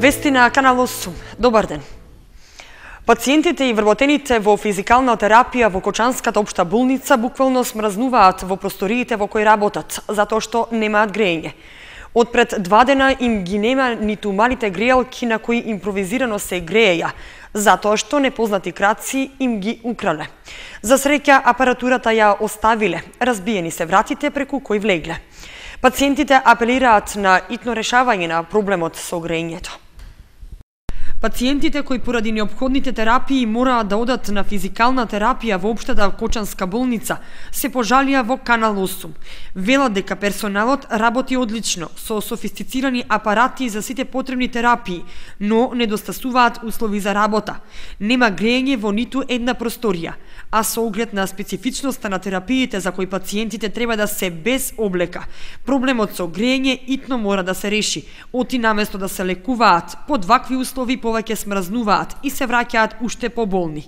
Вести на Канал 8. Добар ден. Пациентите и вработените во физикална терапија во Кочанската општа болница буквално смрзнуваат во просториите во кои работат, затоа што немаат грејење. Од пред 2 дена им ги нема ниту малите грејалки на кои импровизирано се грееја, затоа што непознати крадци им ги украле. За среќа апаратурата ја оставиле, разбиени се вратите преку кои влегле. Пациентите апелираат на итно решавање на проблемот со грејењето. Пациентите кои поради неопходните терапии мораат да одат на физикална терапија во општата Кочанска болница се пожалија во Канал 8. Велат дека персоналот работи одлично со софистицирани апарати за сите потребни терапии, но недостасуваат услови за работа. Нема грејење во ниту една просторија, а со оглед на специфичноста на терапиите за кои пациентите треба да се без облека, проблемот со грејење итно мора да се реши. Оти наместо да се лекуваат, под вакви услови повеќе смрзнуваат и се враќаат уште поболни.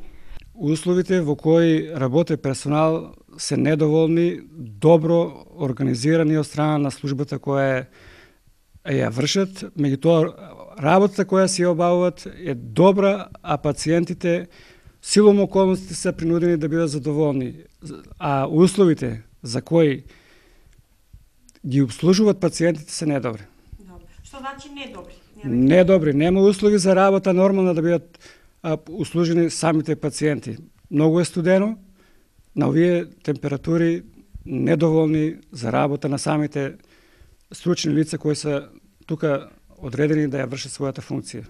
Условите во кои работи персонал се недоволни, добро организирани од страна на службата која ја вршат, меѓутоа работата која се обавуваат е добра, а пациентите силом околностите се принудени да бидат задоволни, а условите за кои ги обслужуваат пациентите се недобри. Што значи недобри? Недобри, нема услови за работа нормално да бидат услужени самите пациенти. Многу е студено, на овие температури недоволни за работа на самите стручни лица кои се тука одредени да ја вршат својата функција.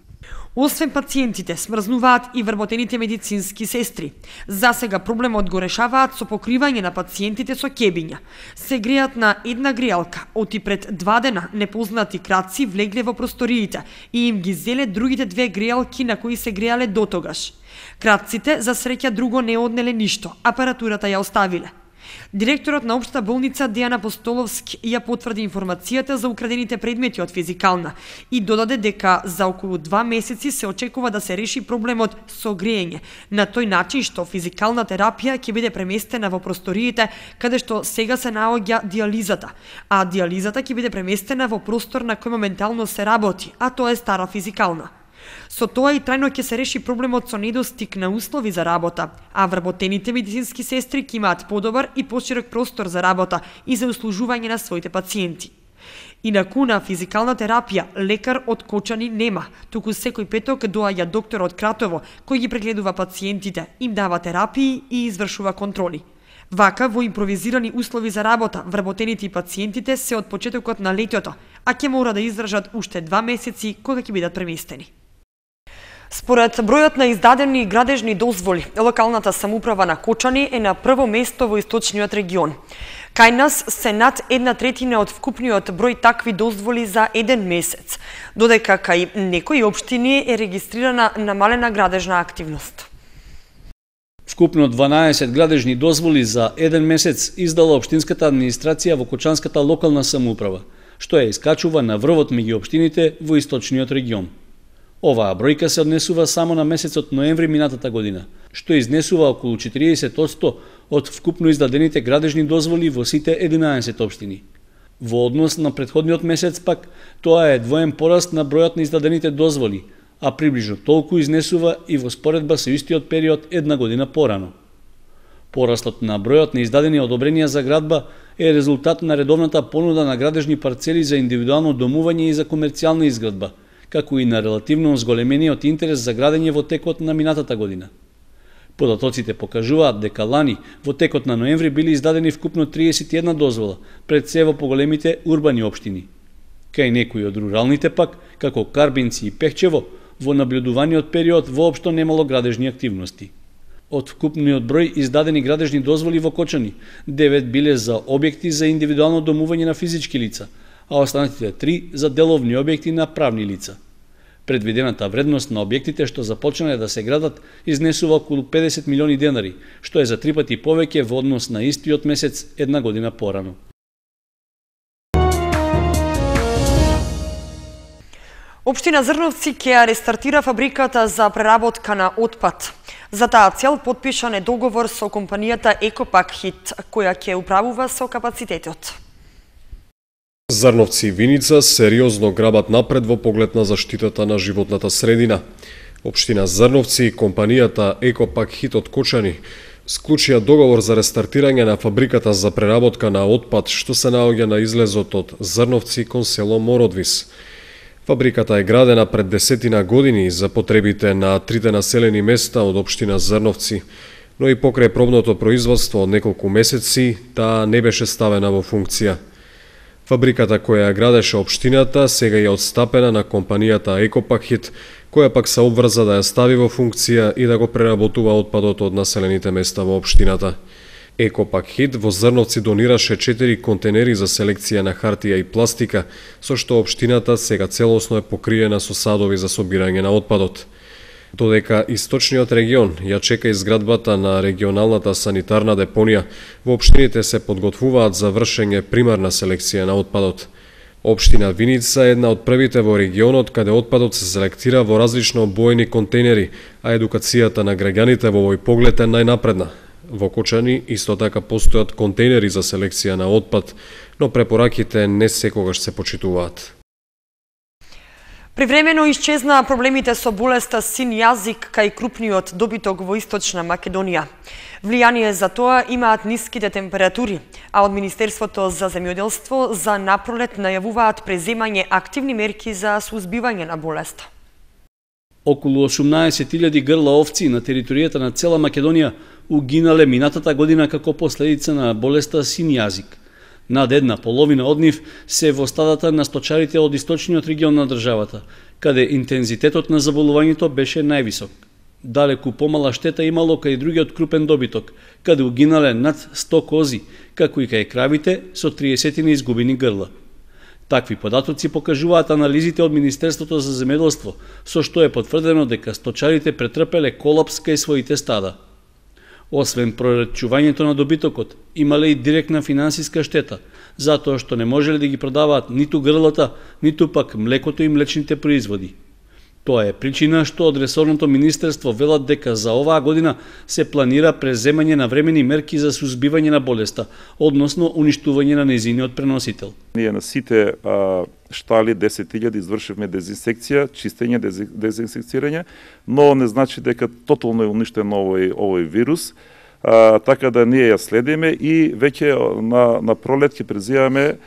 Освен пациентите, смрзнуваат и вработените медицински сестри. За сега проблемот го решаваат со покривање на пациентите со кебиња. Се греат на една грејалка. Оти пред 2 дена непознати крадци влегле во просториите и им ги зеле другите 2 грејалки на кои се греале дотогаш. Крадците за среќа друго не однеле ништо, апаратурата ја оставиле. Директорот на општата болница Дејан Апостоловски ја потврди информацијата за украдените предмети од физикална и додаде дека за околу 2 месеци се очекува да се реши проблемот со грејење, на тој начин што физикална терапија ќе биде преместена во просториите каде што сега се наоѓа диализата, а диализата ќе биде преместена во простор на кој моментално се работи, а тоа е стара физикална. Со тоа и трајно ќе се реши проблемот со недостиг на услови за работа, а вработените медицински сестри ќе имаат подобар и поширок простор за работа и за услужување на своите пациенти. Инаку на физикална терапија лекар од Кочани нема, туку секој петок доаѓа доктор од Кратово кој ги прегледува пациентите, им дава терапии и извршува контроли. Вака, во импровизирани услови за работа, вработените и пациентите се од почетокот на летото, а ќе мора да издржат уште 2 месеци кога ќе бидат преместени. Според бројот на издадени градежни дозволи, локалната самоуправа на Кочани е на прво место во источниот регион. Кај нас се над 1/3 од вкупниот број такви дозволи за еден месец, додека кај некои општини е регистрирана намалена градежна активност. Вкупно 12 градежни дозволи за еден месец издала општинската администрација во Кочанската локална самоуправа, што ја искачува на врвот меѓу општините во источниот регион. Оваа бројка се однесува само на месецот ноември минатата година, што изнесува околу 40% од вкупно издадените градежни дозволи во сите 11 општини. Во однос на претходниот месец пак, тоа е двоен пораст на бројот на издадените дозволи, а приближно толку изнесува и во споредба со истиот период една година порано. Порастот на бројот на издадени одобренија за градба е резултат на редовната понуда на градежни парцели за индивидуално домување и за комерцијална изградба, како и на релативно зголемениот интерес за градење во текот на минатата година. Податоците покажуваат дека лани во текот на ноември били издадени вкупно 31 дозвола пред се во поголемите урбани општини. Кај некои од руралните пак, како Карбинци и Пехчево, во наблюдуваниот период воопшто немало градежни активности. Од вкупниот број издадени градежни дозволи во Кочани, 9 биле за објекти за индивидуално домување на физички лица, а останатите 3 за деловни објекти на правни лица. Предвидената вредност на објектите што започнале да се градат изнесува околу 50 милиони денари, што е за 3 пати повеќе во однос на истиот месец една година порано. Општина Зрновци ќе ја рестартира фабриката за преработка на отпад. За таа цел потпишан е договор со компанијата Екопак Хит, која ќе управува со капацитетот. Зрновци и Виница сериозно грабат напред во поглед на заштитата на животната средина. Општина Зрновци и компанијата Екопак Хит од Кочани склучија договор за рестартирање на фабриката за преработка на отпад што се наоѓа на излезот од Зрновци кон село Мородвис. Фабриката е градена пред 10 години за потребите на трите населени места од општина Зрновци, но и покрај пробното производство од неколку месеци таа не беше ставена во функција. Фабриката која ја градеше општината сега е отстапена на компанијата Екопак Хит, која пак се обврза да ја стави во функција и да го преработува отпадот од населените места во општината. Екопак Хит во Зрновци донираше 4 контейнери за селекција на хартија и пластика, со што општината сега целосно е покриена со садови за собирање на отпадот. Додека источниот регион ја чека изградбата на регионалната санитарна депонија, во општините се подготвуваат за вршење примарна селекција на отпадот. Општина Виница е една од првите во регионот каде отпадот се селектира во различно боени контейнери, а едукацијата на граѓаните во овој поглед е најнапредна. Во Кочани исто така постојат контейнери за селекција на отпад, но препораките не секогаш се почитуваат. Привремено исчезна проблемите со болеста син јазик кај крупниот добиток во Источна Македонија. Влијание за тоа имаат ниските температури, а од Министерството за земјоделство за напролет најавуваат преземање активни мерки за сузбивање на болеста. Околу 18.000 грла овци на територијата на цела Македонија угинале минатата година како последица на болеста син јазик. Над една половина од нив се во стадата на сточарите од источниот регион на државата, каде интензитетот на заболувањето беше највисок. Далеку помала штета имало кај другиот крупен добиток, каде угинале над 100 кози, како и кај кравите со 30 изгубени грла. Такви податоци покажуваат анализите од Министерството за земјоделство, со што е потврдено дека сточарите претрпеле колапс кај своите стада. Освен прорачувањето на добитокот, имале и директна финансиска штета, затоа што не можеле да ги продаваат ниту грлата, ниту пак млекото и млечните производи. Тоа е причина што од ресорното министерство велат дека за оваа година се планира преземање на времени мерки за сузбивање на болеста, односно уништување на нејзиниот преносител. Ние на сите штали 10.000 извршивме дезинсекција, чистење, дезинсекцирање, но не значи дека тотално е уништен овој вирус, така да ние ја следиме и веќе на пролет ќе преземаме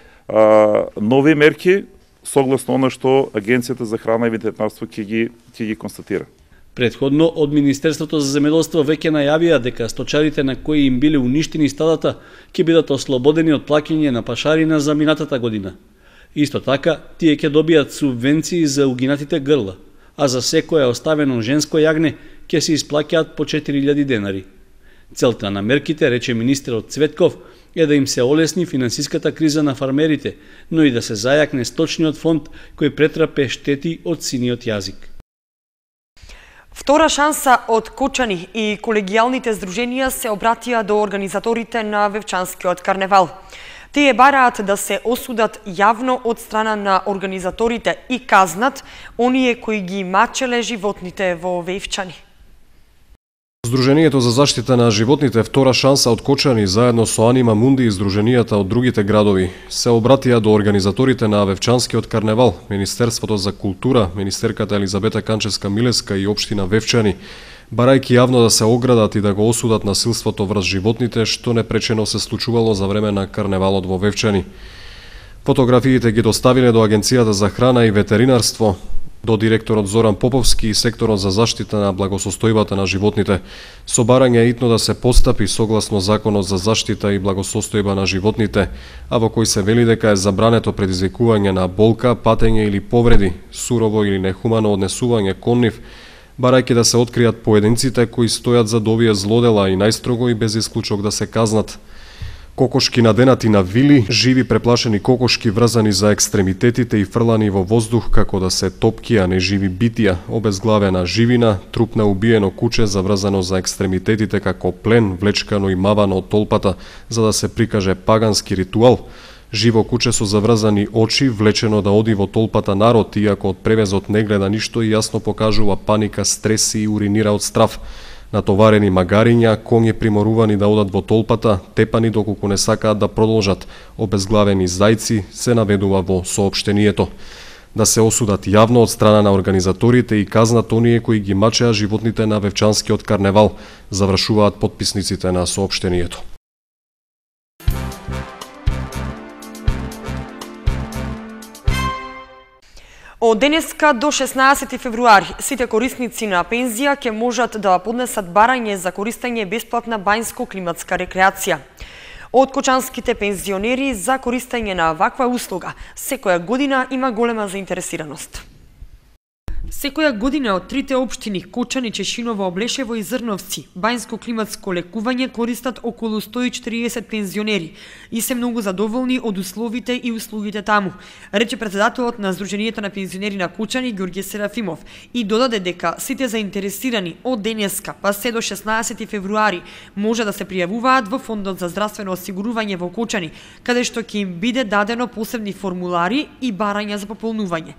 нови мерки согласно она што Агенцијата за храна и ветеринарство ќе ги констатира. Претходно од Министерството за земјоделство веќе најавија дека сточарите на кои им биле уништени стадата ќе бидат ослободени од плаќање на пашарина за минатата година. Исто така, тие ќе добијат субвенции за угинатите грла, а за секое оставено женско јагне ќе се исплаќаат по 4.000 денари. Целта на мерките, рече министерот Цветков, е да им се олесни финансиската криза на фармерите, но и да се зајакне сточниот фонд кој претрпе штети од синиот јазик. Втора шанса од Кочани и колегијалните здруженија се обратија до организаторите на Вевчанскиот карневал. Тие бараат да се осудат јавно од страна на организаторите и казнат оние кои ги мачеле животните во Вевчани. Сдруженијето за заштита на животните Втора шанса од Кочани заедно со Анима Мунди и здруженијата од другите градови се обратија до организаторите на Вевчанскиот карневал, Министерството за култура, министерката Елизабета Канчевска-Милеска и општина Вевчани, барајќи јавно да се оградат и да го осудат насилството врз животните што непречено се случувало за време на карневалот во Вевчани. Фотографиите ги доставиле до Агенцијата за храна и ветеринарство, до директорот Зоран Поповски и секторот за заштита на благосостојбата на животните, со барање итно да се постапи согласно Законот за заштита и благосостојба на животните, а во кој се вели дека е забрането предизвикување на болка, патење или повреди, сурово или нехумано однесување кон нив, барајќи да се откријат поединците кои стојат за овие злодела и најстрого и без исклучок да се казнат. Кокошки наденати на вили, живи преплашени кокошки врзани за екстремитетите и фрлани во воздух како да се топки, а не живи битија, обезглавена живина, труп на убиено куче заврзано за екстремитетите како плен, влечкано и мавано од толпата за да се прикаже пагански ритуал, живо куче со заврзани очи, влечено да оди во толпата народ, иако од превезот не гледа ништо и јасно покажува паника, стрес и уринира од страв, Натоварени магариња, конји приморувани да одат во толпата, тепани доколку не сакаат да продолжат, обезглавени зајци, се наведува во соопштението. Да се осудат јавно од страна на организаторите и казнат оние кои ги мачеа животните на Вевчанскиот карневал, завршуваат потписниците на соопштението. Од денеска до 16 февруари сите корисници на пензија ќе можат да поднесат барање за користење бесплатна бањско-климатска рекреација. Од кочанските пензионери за користење на ваква услуга секоја година има голема заинтересираност. Секоја година од трите општини Кочани, Чешиново, Облешево и Зрновци бањско-климатско лекување користат околу 140 пензионери и се многу задоволни од условите и услугите таму, рече председателот на Сдруженијето на пензионери на Кочани Ѓорѓе Серафимов и додаде дека сите заинтересирани од денеска па се до 16 февруари може да се пријавуваат во Фондот за здравствено осигурување во Кочани, каде што ќе им биде дадено посебни формулари и барања за пополнување.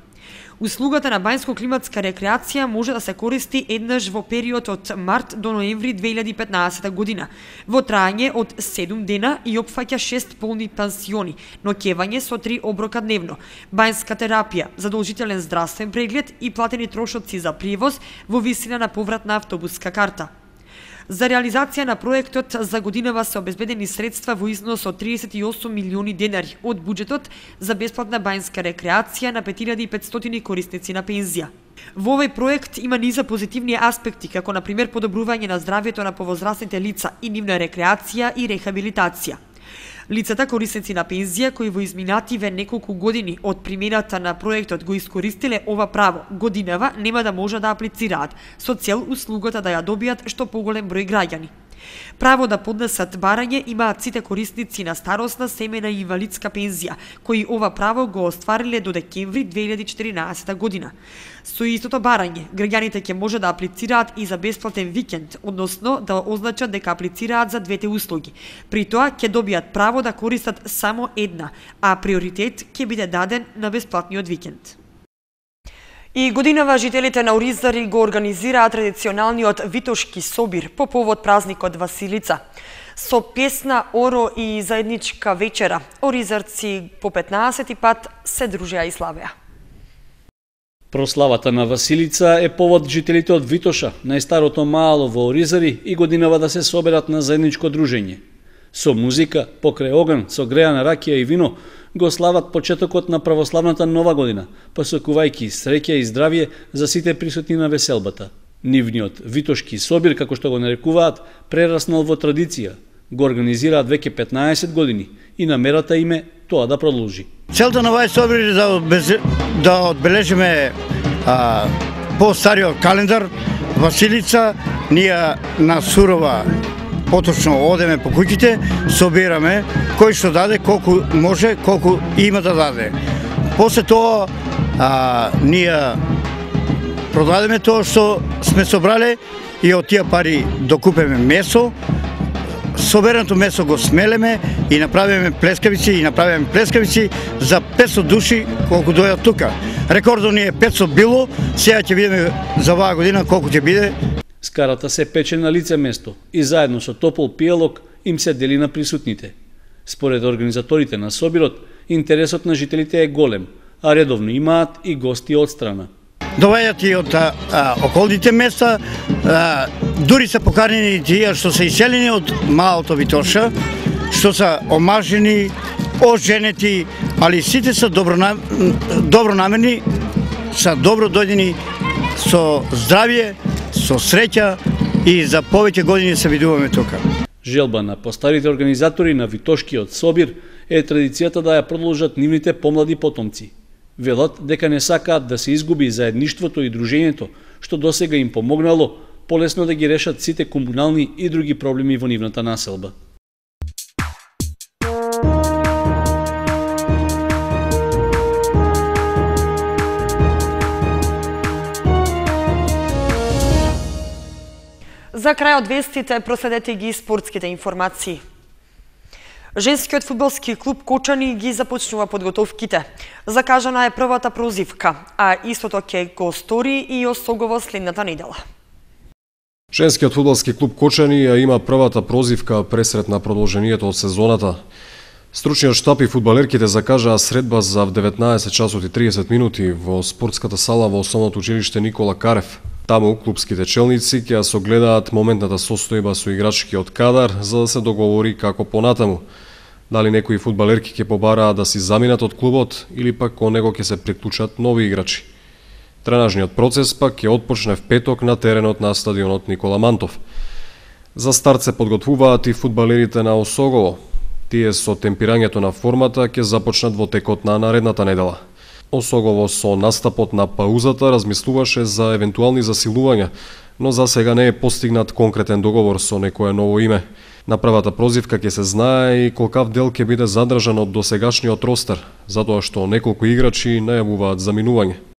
Услугата на бањско-климатска рекреација може да се користи еднаш во период од март до ноември 2015 година, во трајање од 7 дена и опфаќа 6 полни пансиони, ноќевање со 3 оброка дневно, бањска терапија, задолжителен здравствен преглед и платени трошоци за превоз во висина на повратна автобуска карта. За реализација на проектот за годинава се обезбедени средства во износ од 38 милиони денари од буџетот за бесплатна бањска рекреација на 5500 корисници на пензија. Во овој проект има низа позитивни аспекти, како на пример подобрување на здравјето на повозрастните лица и нивна рекреација и рехабилитација. Лицата корисници на пензија кои во изминативе неколку години од примената на проектот го искористиле ова право годинава нема да може да аплицираат со цел услугата да ја добијат што поголем број граѓани. Право да поднесат барање имаат сите корисници на старосна, семејна и инвалидска пензија, кои ова право го оствариле до декември 2014 година. Со истото барање, граѓаните ќе може да аплицираат и за бесплатен викенд, односно да означат дека аплицираат за двете услуги. При тоа ќе добијат право да користат само една, а приоритет ќе биде даден на бесплатниот викенд. И годинава жителите на Оризари го организираат традиционалниот Витошки собир по повод празникот Василица. Со песна, оро и заедничка вечера, оризарци по 15 пат се дружеа и славеа. Прославата на Василица е повод жителите од Витоша, најстарото мало во Оризари, и годинава да се соберат на заедничко дружење. Со музика, покрај оган, со греана ракија и вино, го слават почетокот на православната нова година, посакувајќи среќа и здравје за сите присутни на веселбата. Нивниот Витошки собир, како што го нарекуваат, прераснал во традиција. Го организираат веќе 15 години и намерата им е тоа да продолжи. Целта на овај собир е да одбележиме по-стариот календар Василица. Ние на Сурова поточно одеме по куќите, собираме кој што даде, колку може, колку има да даде. После тоа ние продадеме тоа што сме собрале и од тие пари докупеме месо. Собереното месо го смелеме и направиме плескавици за 500 души колку дојат тука. Рекордот ни е 500 било, сега ќе видиме за оваа година колку ќе биде. Скарата се пече на лице место и заедно со топол пијалок им се дели на присутните. Според организаторите на собирот, интересот на жителите е голем, а редовно имаат и гости од страна. Доаѓаат и од околните места, дури се поканени тие што се иселени од малото Витоша, што се омажени, оженети, али сите се добронамерни, се добро дојдени со здравје, со среќа и за повеќе години се видуваме тука. Желба на постарите организатори на Витошкиот собир е традицијата да ја продолжат нивните помлади потомци. Велат дека не сакаат да се изгуби заедништвото и дружењето, што досега им помогнало полесно да ги решат сите комунални и други проблеми во нивната населба. За крај од вестите проследете ги спортските информации. Женскиот фудбалски клуб Кочани ги започнува подготовките. Закажана е првата прозивка, а истото ќе го стори и Осогово следната недела. Женскиот фудбалски клуб Кочани ја има првата прозивка пресред на продолжението од сезоната. Стручниот штаб и фудбалерките закажаа средба за 19 часот и 30 минути во спортската сала во Основното училиште Никола Карев. Таму клубските челници ќе согледаат моментната состојба со играчкиот кадар за да се договори како понатаму. Дали некои фудбалерки ќе побараат да си заминат од клубот или пак кон него ќе се приклучат нови играчи. Тренажниот процес пак ќе отпочне в петок на теренот на стадионот Никола Мантов. За старт се подготвуваат и фудбалерите на Осогово. Тие со темпирањето на формата ќе започнат во текот на наредната недела. Осогово со настапот на паузата размислуваше за евентуални засилувања, но за сега не е постигнат конкретен договор со некое ново име. На првата прозивка ќе се знае и колкав дел ќе биде задржан од досегашниот ростер, затоа што неколку играчи најавуваат заминување.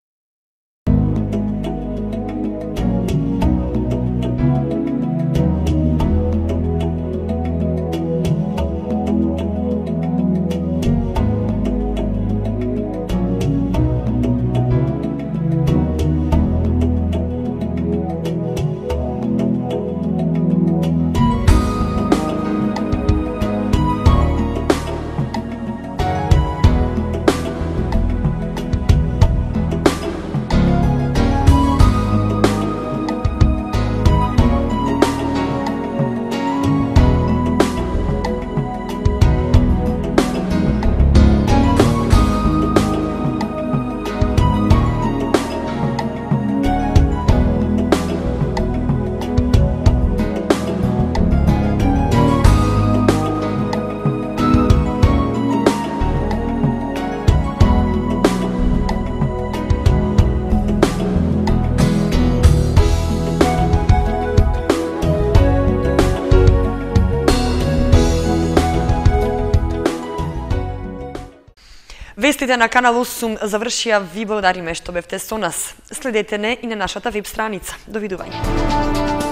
Вестите на Канал 8 завршија. Ви благодариме што бевте со нас. Следете не и на нашата веб страница. Довидување.